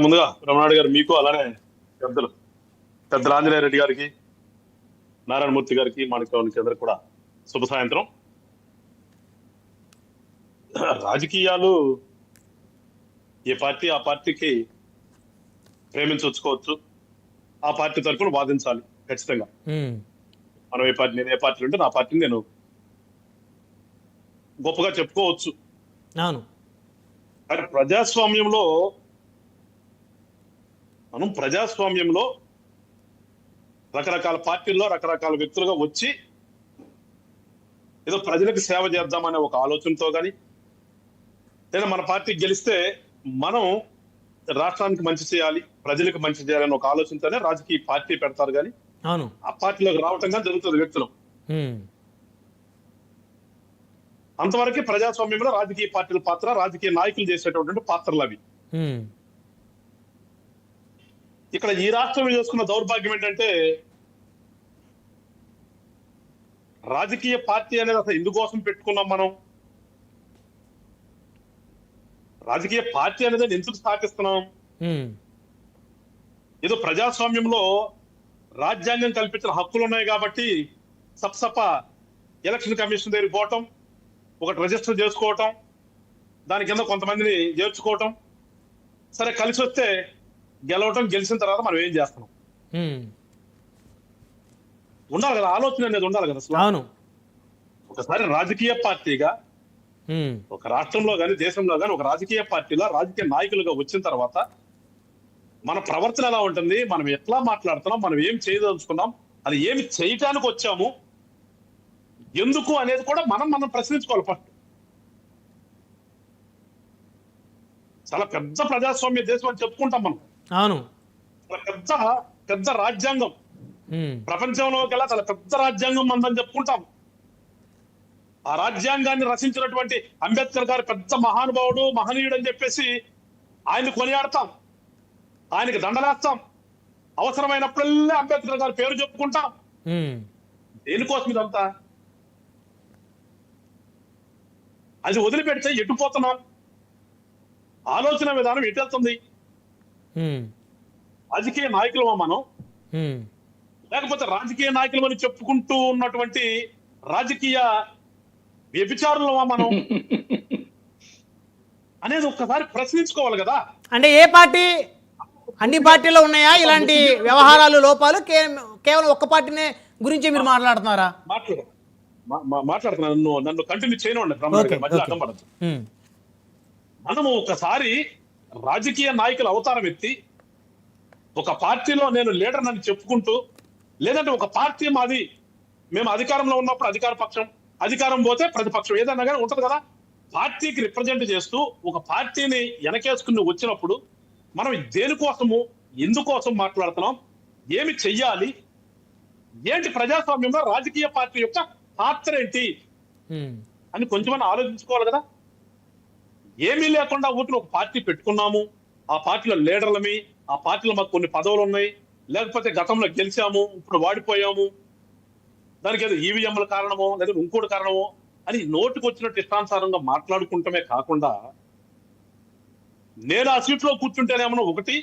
ముందుగా రమణాడు గారు మీకు అలానే పెద్దలు పెద్దల ఆంజనేయ రెడ్డి గారికి, నారాయణమూర్తి గారికి, మాణిక్యానికి అందరికి కూడా శుభ సాయంత్రం. రాజకీయాలు ఏ పార్టీ ఆ పార్టీకి ప్రేమించొచ్చుకోవచ్చు, ఆ పార్టీ తరఫున వాదించాలి ఖచ్చితంగా. మనం ఏ పార్టీ, నేను ఏ పార్టీ ఉంటే నా పార్టీని నేను గొప్పగా చెప్పుకోవచ్చు. అవును. కానీ ప్రజాస్వామ్యంలో రకరకాల పార్టీల్లో రకరకాల వ్యక్తులుగా వచ్చి ఏదో ప్రజలకు సేవ చేద్దామనే ఒక ఆలోచనతో గాని, లేదా మన పార్టీ గెలిస్తే మనం రాష్ట్రానికి మంచి చేయాలి, ప్రజలకు మంచి చేయాలని ఒక ఆలోచనతోనే రాజకీయ పార్టీ పెడతారు కానీ అవును ఆ పార్టీలోకి రావటం కానీ జరుగుతుంది వ్యక్తులు. అంతవరకే ప్రజాస్వామ్యంలో రాజకీయ పార్టీల పాత్ర, రాజకీయ నాయకులు చేసేటటువంటి పాత్రలు అవి. ఇక్కడ ఈ రాష్ట్రం చేసుకున్న దౌర్భాగ్యం ఏంటంటే, రాజకీయ పార్టీ అనేది అసలు ఎందుకోసం పెట్టుకున్నాం మనం, రాజకీయ పార్టీ అనేది ఎందుకు స్థాపిస్తున్నాం? ఏదో ప్రజాస్వామ్యంలో రాజ్యాంగం కల్పించిన హక్కులు ఉన్నాయి కాబట్టి సప్సప ఎలక్షన్ కమిషన్ దగ్గరికి పోవటం, ఒకటి రిజిస్టర్ చేసుకోవటం, దాని కింద కొంతమందిని చేర్చుకోవటం, సరే కలిసి వస్తే గెలవటం, గెలిచిన తర్వాత మనం ఏం చేస్తున్నాం ఉండాలి కదా, ఆలోచన అనేది ఉండాలి కదా అసలు. అవును. ఒకసారి రాజకీయ పార్టీగా ఒక రాష్ట్రంలో గాని దేశంలో గాని ఒక రాజకీయ పార్టీలో రాజకీయ నాయకులుగా వచ్చిన తర్వాత మన ప్రవర్తన ఎలా ఉంటుంది, మనం ఎట్లా మాట్లాడుతున్నాం, మనం ఏం చేయదలుచుకున్నాం, అది ఏమి చేయటానికి వచ్చాము, ఎందుకు అనేది కూడా మనం ప్రశ్నించుకోవాలి ఫస్ట్. చాలా పెద్ద ప్రజాస్వామ్య దేశం అని చెప్పుకుంటాం మనం. అవును. చాలా పెద్ద రాజ్యాంగం, ప్రపంచంలోకెల్లా చాలా పెద్ద రాజ్యాంగం మందని చెప్పుకుంటాం. ఆ రాజ్యాంగాన్ని రచించినటువంటి అంబేద్కర్ గారు పెద్ద మహానుభావుడు, మహనీయుడు అని చెప్పేసి ఆయన్ని కొనియాడతాం, ఆయనకి దండలేస్తాం, అవసరమైనప్పుడల్లా అంబేద్కర్ గారి పేరు చెప్పుకుంటాం. దేనికోసం ఇదంతా? అది వదిలిపెడితే ఎటుపోతున్నాం? ఆలోచన విధానం ఎటు వెళ్తుంది? రాజకీయ నాయకులమా మనం, లేకపోతే రాజకీయ నాయకులమని చెప్పుకుంటూ ఉన్నటువంటి రాజకీయ వ్యభిచారులమా మనం అనేది ఒక్కసారి ప్రశ్నించుకోవాలి కదా. అంటే ఏ పార్టీ, అన్ని పార్టీలో ఉన్నాయా ఇలాంటి వ్యవహారాలు, లోపాలు? కేవలం ఒక్క పార్టీనే గురించి మీరు మాట్లాడుతున్నారా? మాట్లాడుతున్నాను, నన్ను కంటిన్యూ చేయనివ్వండి, మధ్యలో అడ్డం పడదు. మనము ఒకసారి రాజకీయ నాయకుల అవతారం ఎత్తి ఒక పార్టీలో నేను లీడర్ అని చెప్పుకుంటూ, లేదంటే ఒక పార్టీ మాది, మేము అధికారంలో ఉన్నప్పుడు అధికార పక్షం, అధికారం పోతే ప్రతిపక్షం, ఏదన్నా కానీ ఉంటది కదా, పార్టీకి రిప్రజెంట్ చేస్తూ ఒక పార్టీని వెనకేసుకుని వచ్చినప్పుడు మనం దేనికోసము, ఎందుకోసం మాట్లాడుతున్నాం, ఏమి చెయ్యాలి, ఏంటి ప్రజాస్వామ్యంలో రాజకీయ పార్టీ యొక్క పాత్ర ఏంటి అని కొంచెమన్నా ఆలోచించుకోవాలి కదా. ఏమీ లేకుండా ఊరికి ఒక పార్టీ పెట్టుకున్నాము, ఆ పార్టీలో లీడర్లమి, ఆ పార్టీలో మాకు కొన్ని పదవులు ఉన్నాయి, లేకపోతే గతంలో గెలిచాము ఇప్పుడు వాడిపోయాము, దానికి ఏదో ఈవీఎంల కారణమో లేదా ఇంకోటి కారణమో అని నోటికి వచ్చినట్టు ఇష్టానుసారంగా మాట్లాడుకుంటమే కాకుండా, నేను ఆ సీట్లో కూర్చుంటేనేమో ఒకటి,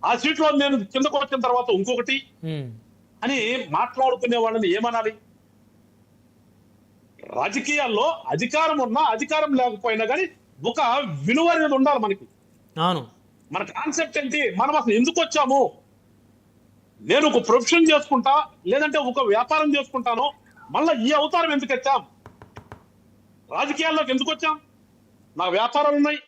ఆ సీట్లో నేను కిందకు వచ్చిన తర్వాత ఇంకొకటి అని మాట్లాడుకునే వాళ్ళని ఏమనాలి? రాజకీయాల్లో అధికారం ఉన్నా అధికారం లేకపోయినా కానీ ఒక విలువ అనేది ఉండాలి మనకి. అవును. మన కాన్సెప్ట్ ఏంటి, మనం అసలు ఎందుకు వచ్చాము, నేను ఒక ప్రొఫెషన్ చేసుకుంటా లేదంటే ఒక వ్యాపారం చేసుకుంటాను, మళ్ళీ ఈ అవతారం ఎందుకు వచ్చాం, రాజకీయాల్లోకి ఎందుకు వచ్చాం? నా వ్యాపారాలు ఉన్నాయి,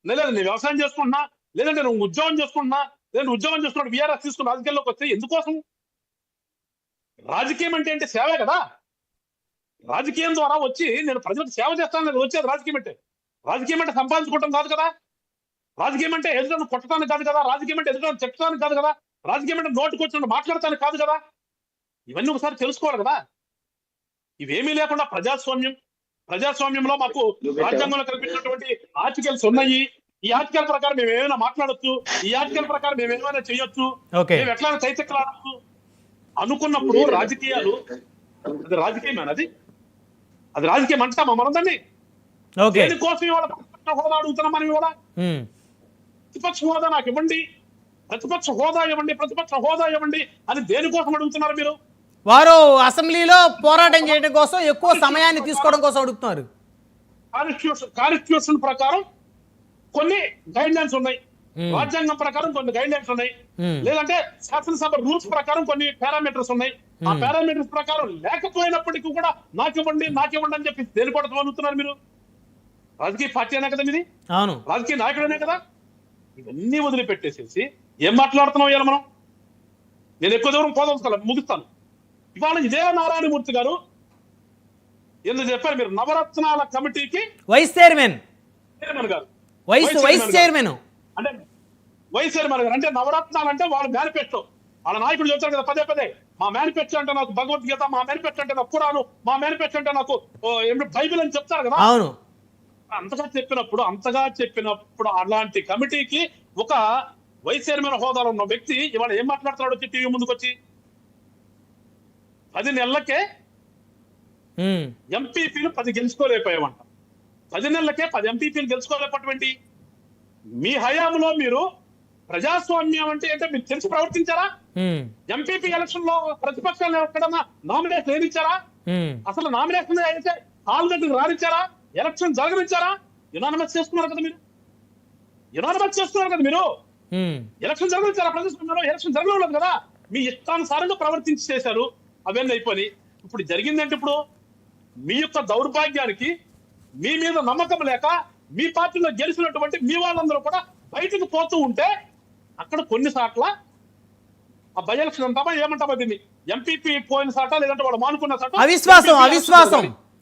లేదా నేను వ్యవసాయం చేసుకుంటున్నా, లేదంటే నేను ఉద్యోగం చేసుకుంటున్నా, లేదంటే ఉద్యోగం చేసుకున్నాడు వీఆర్ఎస్ తీసుకుని రాజకీయాల్లోకి వస్తే ఎందుకోసం? రాజకీయం అంటే ఏంటి? సేవే కదా. రాజకీయం ద్వారా వచ్చి నేను ప్రజలకు సేవ చేస్తాను వచ్చేది రాజకీయం అంటే. రాజకీయం అంటే సంపాదించుకోవటం కాదు కదా, రాజకీయం అంటే ఎదుటను కొట్టడానికి కాదు కదా, రాజకీయం అంటే ఎదుటను చెప్పడానికి కాదు కదా, రాజకీయం అంటే నోటికి వచ్చినట్టు మాట్లాడటానికి కాదు కదా. ఇవన్నీ ఒకసారి తెలుసుకోవాలి కదా. ఇవేమీ లేకుండా ప్రజాస్వామ్యంలో మాకు రాజ్యాంగంలో కల్పించినటువంటి ఆర్టికల్స్ ఉన్నాయి, ఈ ఆర్టికల్ ప్రకారం మేము ఏమైనా మాట్లాడొచ్చు, ఈ ఆర్టికల్ ప్రకారం మేము ఏమైనా చేయొచ్చు, మేము ఎట్లా చైతక్లాడచ్చు అనుకున్నప్పుడు రాజకీయాలు, అది రాజకీయమేనా? అది రాజకీయం అంటామా మనం దాన్ని? దేనికోసం ఇవాళ ప్రతిపక్ష హోదా అడుగుతున్నాం మనం? ఇవాళ ప్రతిపక్ష హోదా నాకు ఇవ్వండి, ప్రతిపక్ష హోదా ఇవ్వండి, ప్రతిపక్ష హోదా ఇవ్వండి అని దేనికోసం అడుగుతున్నారు మీరు? వారు అసెంబ్లీలో పోరాటం చేయడం కోసం ఎక్కువ సమయాన్ని తీసుకోవడం కోసం అడుగుతున్నారు. కాన్స్టిట్యూషన్ ప్రకారం కొన్ని గైడ్ లైన్స్ ఉన్నాయి, రాజ్యాంగం ప్రకారం కొన్ని గైడ్ లైన్స్ ఉన్నాయి, లేదంటే శాసనసభ రూల్స్ ప్రకారం కొన్ని పారామీటర్స్ ఉన్నాయి. ఆ పారామీటర్స్ ప్రకారం లేకపోయినప్పటికీ కూడా నాకివ్వండి అని చెప్పి దేని కూడా అడుగుతున్నారు మీరు? రాజకీయ పార్టీ అనే కదా మీది, అవును, రాజకీయ నాయకుడనే కదా. ఇవన్నీ వదిలిపెట్టేసేసి ఏం మాట్లాడుతున్నాం ఇవాళ మనం? నేను ఎక్కువ దూరం పోదలుచుకోవాలి, ముగిస్తాను. ఇవాళ ఇదే నారాయణమూర్తి గారు ఎందుకు చెప్పారు మీరు? నవరత్నాల కమిటీకి వైస్ చైర్మన్ గారు, వైస్ చైర్మన్ అంటే వైస్ చైర్మన్ గారు అంటే నవరత్నాలు అంటే వాళ్ళ మేనిఫెస్టో. వాళ్ళ నాయకుడు చెప్తారు కదా పదే పదే, మా మేనిఫెస్టో అంటే నాకు భగవద్గీత, మా మేనిఫెస్టో అంటే నాకు ఖురాను, మా మేనిఫెస్టో అంటే నాకు బైబిల్ అని చెప్తారు కదా. అవును, అంతగా చెప్పినప్పుడు అలాంటి కమిటీకి ఒక వైస్ చైర్మన్ హోదాలో ఉన్న వ్యక్తి ఇవాళ ఏం మాట్లాడుతున్నాడు వచ్చి టీవీ ముందుకు వచ్చి? 10 నెలలకే ఎంపీపీలు 10 గెలుచుకోలేకపోయామంట. 10 నెలలకే 10 ఎంపీపీలు గెలుచుకోలేకపోవటం. మీ హయాంలో మీరు ప్రజాస్వామ్యం అంటే ఏంటో మీరు తెలిసి ప్రవర్తించారా? ఎంపీపీ ఎలక్షన్ లో ప్రతిపక్షాలు ఎక్కడన్నా నామినేషన్ ఏదిచ్చారా? అసలు నామినేషన్ అయితే హాల్ దగ్గరికి రానిచ్చారా? ఎలక్షన్ జరగనిచ్చారా? యునానిమస్ చేస్తున్నారు కదా మీరు, ఎలక్షన్ జరగనిచ్చారా? ప్రజాస్వామ్యంలో ఎలక్షన్ జరగలేదు కదా. మీ ఇష్టానుసారంగా ప్రవర్తించి చేశారు, అవన్నీ అయిపోయి. ఇప్పుడు జరిగిందంటే ఇప్పుడు మీ యొక్క దౌర్భాగ్యానికి, మీ మీద నమ్మకం లేక మీ పార్టీలో గెలిచినటువంటి మీ వాళ్ళందరూ కూడా బయటకు పోతూ ఉంటే అక్కడ కొన్ని సాట్ల ఆ బై ఎలక్షన్ అంటామా ఏమంటామా దీన్ని, ఎంపీపీ పోయిన సాట లేదంటే వాళ్ళు మానుకున్న సాట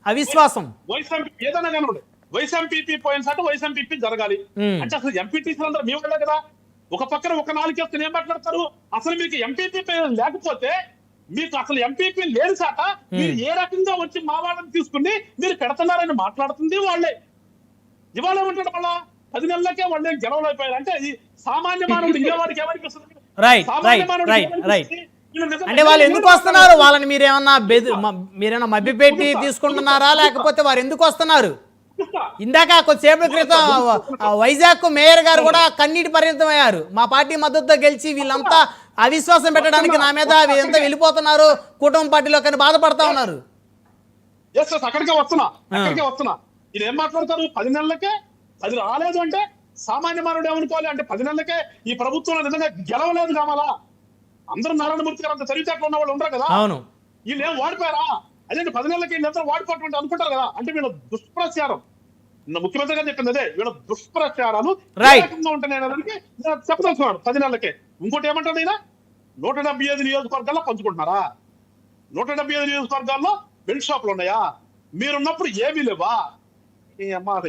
అవిశ్వాసం వైఎస్ఎంపీ ఏదైనా కానివ్వండి, వైఎస్ఎంపీ పోయిన సాట వైఎస్ఎంపీ జరగాలి అంటే అసలు ఎంపీటీసీలు అందరూ మీ వాళ్ళే కదా. ఒక పక్కన ఒక 4 వేసుకుని ఏం మాట్లాడతారు? అసలు మీకు ఎంపీపీ లేకపోతే, మీకు అసలు ఎంపీపీ లేని సాట మీరు ఏ రకంగా వచ్చి మా వాళ్ళని తీసుకుని మీరు పెడుతున్నారని మాట్లాడుతుంది వాళ్ళే. ఇవాళ ఏమంటాడు మళ్ళా 10 నెలలకే వాళ్ళే గెలవలేకపోయారు అంటే ఇది సామాన్య మానవుడు ఇదేవాడికి ఏమనిపిస్తుంది? అంటే వాళ్ళు ఎందుకు వస్తున్నారు? వాళ్ళని మీరేమన్నా మభ్యపెట్టి తీసుకుంటున్నారా, లేకపోతే వారు ఎందుకు వస్తున్నారు? ఇందాక కొద్దిసేపటి క్రితం వైజాగ్ మేయర్ గారు కూడా కన్నీటి పరిమితం అయ్యారు. మా పార్టీ మద్దతుతో గెలిచి వీళ్ళంతా అవిశ్వాసం పెట్టడానికి నా మీద వీళ్ళంతా వెళ్ళిపోతున్నారు కూటమి పార్టీలో కానీ బాధపడతా ఉన్నారు. అక్కడికే వస్తున్నా ఇది ఏం మాట్లాడతారు? 10 నెలలకే 10 రాలేదు అంటే సామాన్య మానవుడు ఏమనుకోవాలి? అంటే 10 నెలలకే ఈ ప్రభుత్వంలో నిజంగా గెలవలేదు కావాలా? అందరూ నారాయణమూర్తి గారు అంత చరిత్రలో ఉన్న వాళ్ళు ఉండరు కదా. అవును, వీళ్ళు ఏం వాడిపోయారా? అదే 10 నెలలకి వీళ్ళంతా వాడిపోవటం అనుకుంటారు కదా. అంటే వీళ్ళ దుష్ప్రచారం, ముఖ్యమంత్రి గారు చెప్పింది అదే, వీళ్ళ దుష్ప్రచారాలు ఉంటాయని చెప్పదలుచుకున్నాడు 10 నెలలకే. ఇంకోటి ఏమంటాడు ఈయన? 175 నియోజకవర్గాల్లో పంచుకుంటున్నారా? 175 నియోజకవర్గాల్లో బెల్ట్ షాపులు ఉన్నాయా? మీరున్నప్పుడు ఏమీ లేవా?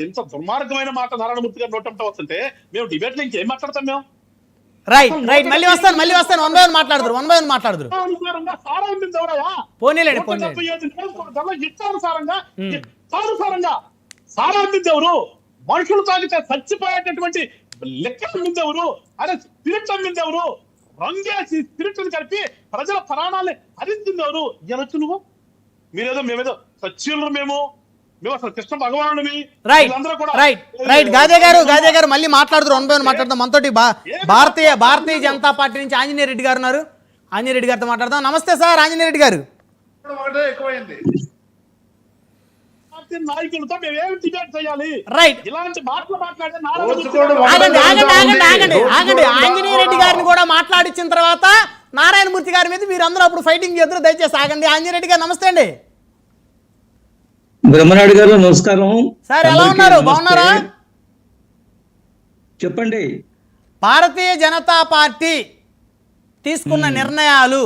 ఇంత దుర్మార్గమైన మాట నారాయణమూర్తి గారు నోటంట వస్తుంటే మేము డిబేట్ లో ఇంకేం మాట్లాడతాం? మేము మళ్ళీ వస్తాను 1 by 1 మాట్లాడదురు. ఇష్టానుసారంగా సారా అమ్మింది ఎవరు? మనుషులు తాగితే చచ్చిపోయేటటువంటి లెక్కలు అమ్మింది ఎవరు? అరే స్పిరిట్ అమ్మింది ఎవరు? రంగేసి స్పిరిట్ కలిపి ప్రజల ప్రాణాలని హరించింది ఎవరు? ఇవ్వచ్చు నువ్వు మీరేదో మేమేదో సత్యులు మేము అసలు కృష్ణ భగవానుడివి. గాదే గారు మళ్ళీ మాట్లాడుతూ 1 by 1 మాట్లాడదాం. మనతోటి భారతీయ జనతా పార్టీ నుంచి ఆంజనేయ రెడ్డి గారు ఉన్నారు. ఆంజనేయ రెడ్డి గారితో మాట్లాడదాం. నమస్తే సార్ ఆంజనేయ రెడ్డి గారు. నాయకులతో మేము ఏమి డిబేట్ చేయాలి? ఇలాంటి మాటలు మాట్లాడితే ఆగండి. ఆంజనేయ రెడ్డి గారిని కూడా మాట్లాడించిన తర్వాత నారాయణమూర్తి గారి మీద మీరు అందరూ అప్పుడు ఫైటింగ్ చేద్దరు. దయచేసి ఆగండి. ఆంజనేయ రెడ్డి గారు నమస్తే అండి. బ్రహ్మనాయుడు గారు నమస్కారం సార్, ఎలా ఉన్నారు? బాగున్నారా? చెప్పండి. భారతీయ జనతా పార్టీ తీసుకున్న నిర్ణయాలు